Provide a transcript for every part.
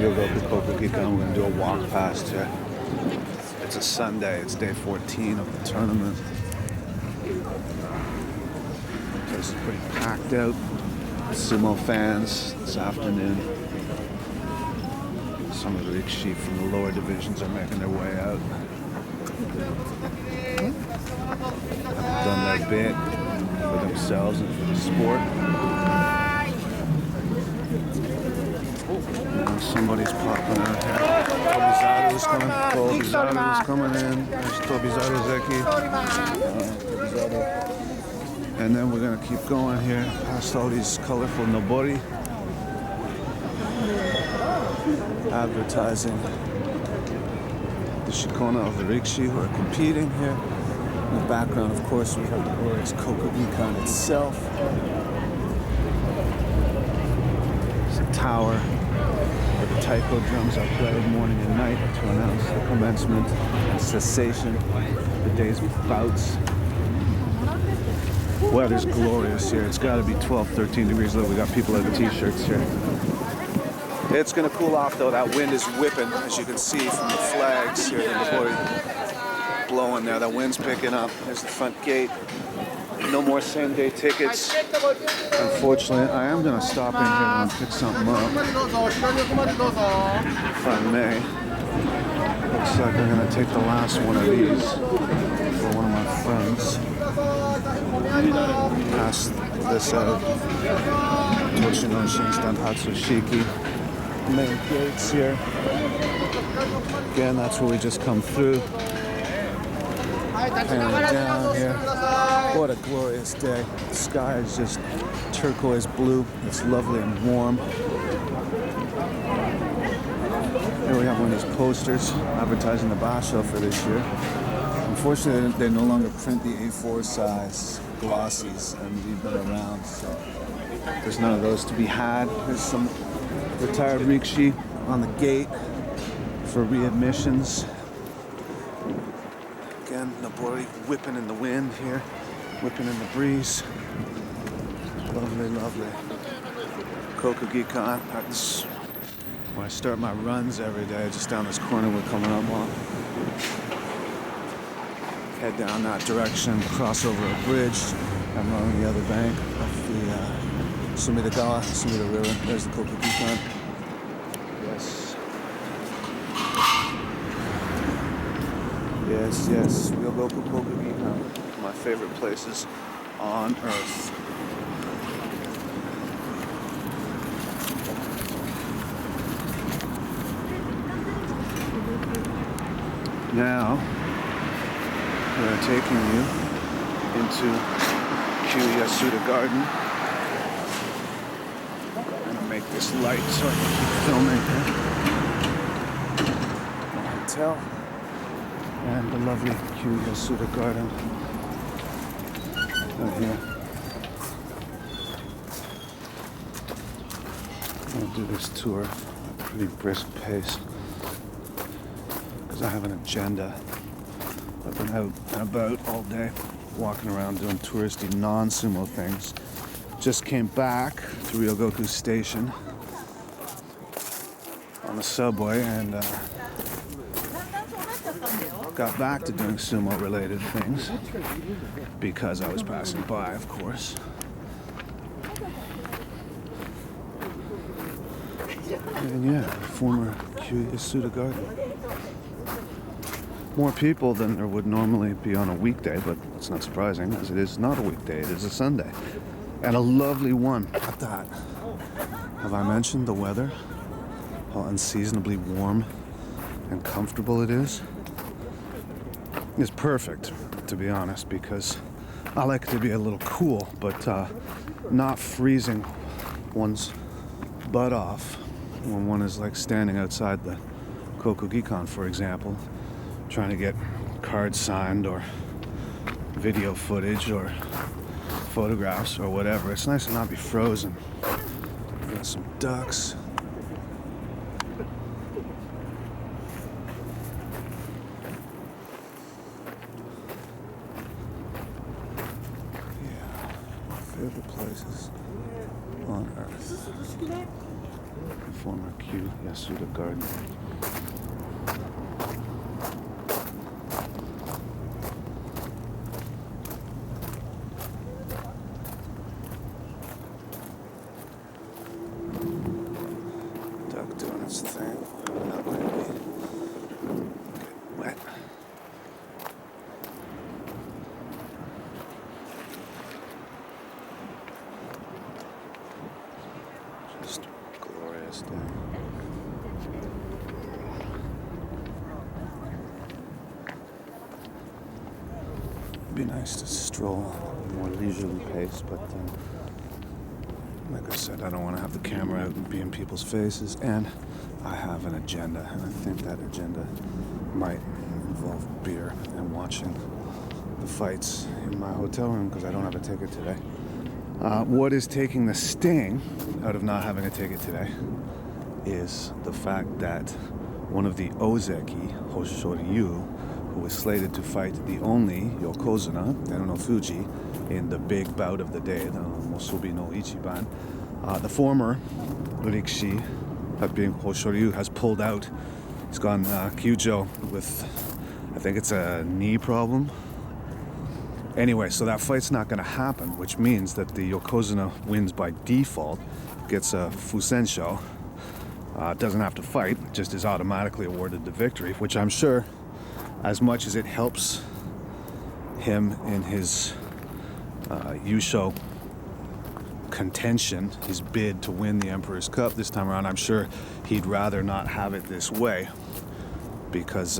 Ryogoku Kokugikan. We're going to do a walk past here. It's a Sunday. It's day 14 of the tournament. The place is pretty packed out. Sumo fans this afternoon. Some of the rikishi from the lower divisions are making their way out. Have done their bit for themselves and for the sport. Now somebody's popping out here. Tobizaru's coming. Tobizaru's coming in. There's Tobizaru Zeki. And then we're going to keep going here past all these colorful nobori. Advertising the shikona of the rikishi who are competing here. In the background, of course, we have the glorious Kokugikan itself. It's a tower where the taiko drums are played morning and night to announce the commencement and cessation of the day's bouts. Weather's glorious here. It's got to be 12, 13 degrees. Look, we got people in t-shirts here. It's going to cool off though. That wind is whipping, as you can see from the flags here. The blowing there. That wind's picking up. There's the front gate. No more same-day tickets. Unfortunately, I am going to stop in here and pick something up, if I may. Looks like I'm going to take the last one of these for one of my friends. Pass this out. Tochinoshin Stanhatsu Shiki. Main gates here. Again, that's where we just come through. Panning down here. What a glorious day. The sky is just turquoise blue. It's lovely and warm. Here we have one of these posters advertising the basho for this year. Unfortunately, they no longer print the A4 size glossies, and we've been around, so there's none of those to be had. There's some retired rikishi on the gate for readmissions. Again, nobori whipping in the wind here, whipping in the breeze. Lovely, lovely. Kokugikan. That's where I start my runs every day. Just down this corner we're coming up on. Head down that direction, cross over a bridge, and run on the other bank of the Sumida River. There's the Kokugikan. Yes. Yes, yes. Ryogoku Kokugikan. My favorite places on earth. Now, we're taking you into Yasuda Garden. I'm gonna make this light so I can keep filming here. The hotel and the lovely Yasuda Garden right here. I'm gonna do this tour at a pretty brisk pace because I have an agenda. I've been out and about all day, walking around doing touristy non-sumo things. Just came back to Ryogoku Station on the subway and got back to doing sumo-related things because I was passing by, of course. And yeah, former Yasuda Garden. More people than there would normally be on a weekday, but it's not surprising as it is not a weekday, it is a Sunday. And a lovely one at that. Have I mentioned the weather? How unseasonably warm and comfortable it is? It's perfect, to be honest, because I like it to be a little cool, but not freezing one's butt off when one is like standing outside the Kokugikan, for example, trying to get cards signed or video footage or photographs or whatever. It's nice to not be frozen. We got some ducks. Yeah, my favorite places on earth. former Q Yasuda garden. Duck doing its thing. That might be get wet. Just glorious day. It'd be nice to stroll at a more leisurely pace, but like I said, I don't want to have the camera out and be in people's faces, and I have an agenda, and I think that agenda might involve beer and watching the fights in my hotel room because I don't have a ticket today. What is taking the sting out of not having a ticket today is the fact that one of the Ozeki, Hoshoryu, who was slated to fight the only Yokozuna, Teruno Fuji, in the big bout of the day, the Musubi no Ichiban, the former Rikishi, that being Hoshoryu, has pulled out. He's gone Kyujo with, I think it's a knee problem. Anyway, so that fight's not going to happen, which means that the Yokozuna wins by default, gets a Fusensho, doesn't have to fight, just is automatically awarded the victory, which I'm sure, as much as it helps him in his Yusho contention, his bid to win the Emperor's Cup this time around, I'm sure he'd rather not have it this way because,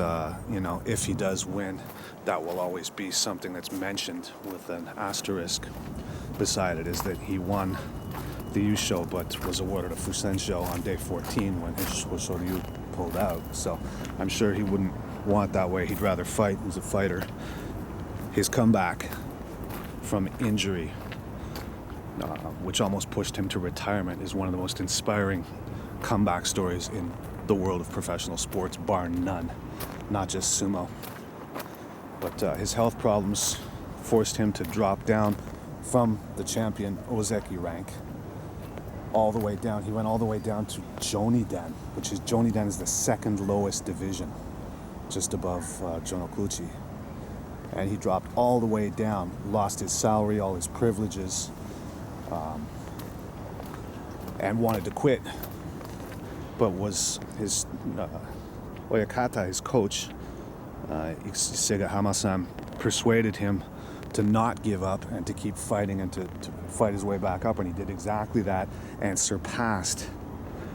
if he does win, that will always be something that's mentioned with an asterisk beside it, is that he won the Yusho but was awarded a Fusensho on day 14 when Hoshoryu pulled out. So I'm sure he wouldn't want that way. He'd rather fight. He's a fighter. His comeback from injury, which almost pushed him to retirement, is one of the most inspiring comeback stories in the world of professional sports, bar none. Not just sumo. But his health problems forced him to drop down from the champion Ozeki rank all the way down. He went all the way down to Jonidan, which is, Jonidan is the second lowest division, just above Jonokuchi. And he dropped all the way down, lost his salary, all his privileges, and wanted to quit. But was his Oyakata, his coach, Isega Hama-san, persuaded him to not give up and to keep fighting and to fight his way back up, and he did exactly that and surpassed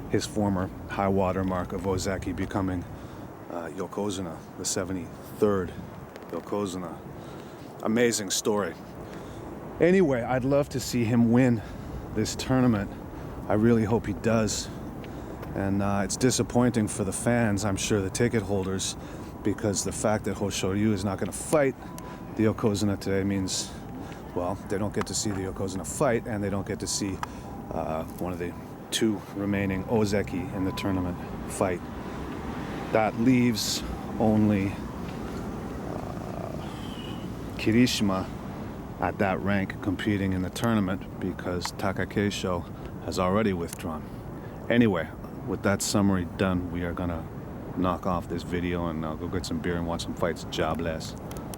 his former high water mark of Ozeki, becoming Yokozuna, the 73rd Yokozuna. Amazing story. Anyway, I'd love to see him win this tournament. I really hope he does. And it's disappointing for the fans, I'm sure, the ticket holders, because the fact that Hoshoryu is not going to fight the Yokozuna today means, well, they don't get to see the Yokozuna fight, and they don't get to see one of the two remaining Ozeki in the tournament fight. That leaves only Kirishima at that rank competing in the tournament because Takakeisho has already withdrawn. Anyway, with that summary done, we are going to knock off this video and go get some beer and watch some fights. Jobless.